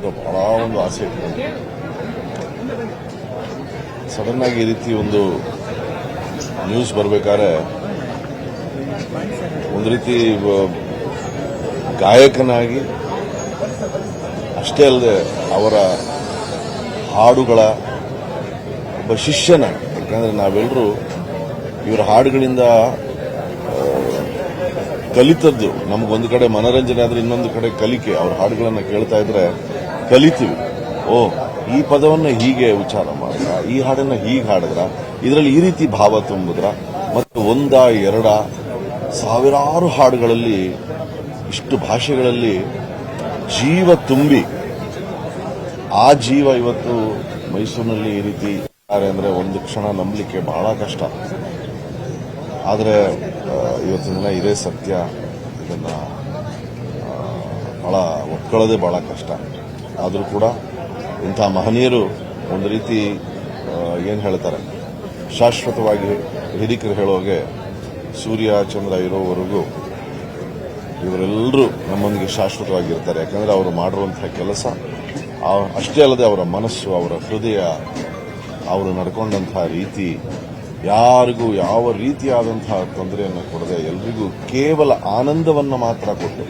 ಅಂತ ಬಹಳ ಒಂದು ಆಸೆ ಇಟ್ಕೊಂಡು ಸಡನ್ ಆಗಿ ಈ ರೀತಿ ಒಂದು ನ್ಯೂಸ್ ಬರಬೇಕಾದ್ರೆ ಒಂದು ರೀತಿ ಗಾಯಕನಾಗಿ ಅಷ್ಟೇ ಅಲ್ಲದೆ ಅವರ ಹಾಡುಗಳ ಒಬ್ಬ ಶಿಷ್ಯನ, ಯಾಕಂದ್ರೆ ನಾವೆಲ್ಲರೂ ಇವರ ಹಾಡುಗಳಿಂದ ಕಲಿತದ್ದು. ನಮಗೊಂದು ಕಡೆ ಮನರಂಜನೆ ಆದ್ರೆ ಇನ್ನೊಂದು ಕಡೆ ಕಲಿಕೆ. ಅವ್ರ ಹಾಡುಗಳನ್ನು ಕೇಳ್ತಾ ಇದ್ರೆ ಕಲಿತೀವಿ. ಓ, ಈ ಪದವನ್ನ ಹೀಗೆ ಉಚ್ಚಾರ ಮಾಡಿದ್ರ, ಈ ಹಾಡನ್ನ ಹೀಗೆ ಹಾಡಿದ್ರ, ಇದರಲ್ಲಿ ಈ ರೀತಿ ಭಾವ ತುಂಬಿದ್ರ, ಮತ್ತು ಒಂದ ಎರಡ ಸಾವಿರಾರು ಹಾಡುಗಳಲ್ಲಿ ಇಷ್ಟು ಭಾಷೆಗಳಲ್ಲಿ ಜೀವ ತುಂಬಿ ಆ ಜೀವ ಇವತ್ತು ಮೈಸೂರಿನಲ್ಲಿ ಈ ರೀತಿ ಇದ್ದಾರೆ ಅಂದ್ರೆ ಒಂದು ಕ್ಷಣ ನಂಬಲಿಕ್ಕೆ ಬಹಳ ಕಷ್ಟ. ಆದರೆ ಇವತ್ತಿನ ದಿನ ಇದೇ ಸತ್ಯ. ಇದನ್ನ ಬಹಳ ಒಪ್ಕೊಳ್ಳೋದೇ ಬಹಳ ಕಷ್ಟ. ಆದರೂ ಕೂಡ ಇಂಥ ಮಹನೀಯರು ಒಂದು ರೀತಿ ಏನು ಹೇಳ್ತಾರೆ, ಶಾಶ್ವತವಾಗಿ ಹಿರಿಕರು ಹೇಳೋಗೆ ಸೂರ್ಯ ಚಂದ್ರ ಇರೋವರೆಗೂ ಇವರೆಲ್ಲರೂ ನಮ್ಮೊಂದಿಗೆ ಶಾಶ್ವತವಾಗಿರ್ತಾರೆ. ಯಾಕಂದ್ರೆ ಅವರು ಮಾಡಿರುವಂತಹ ಕೆಲಸ ಅಷ್ಟೇ ಅಲ್ಲದೆ ಅವರ ಮನಸ್ಸು, ಅವರ ಹೃದಯ, ಅವರು ನಡ್ಕೊಂಡಂತಹ ರೀತಿ ಯಾರಿಗೂ ಯಾವ ರೀತಿಯಾದಂತಹ ತೊಂದರೆಯನ್ನು ಕೊಡದೆ ಎಲ್ರಿಗೂ ಕೇವಲ ಆನಂದವನ್ನು ಮಾತ್ರ ಕೊಟ್ಟು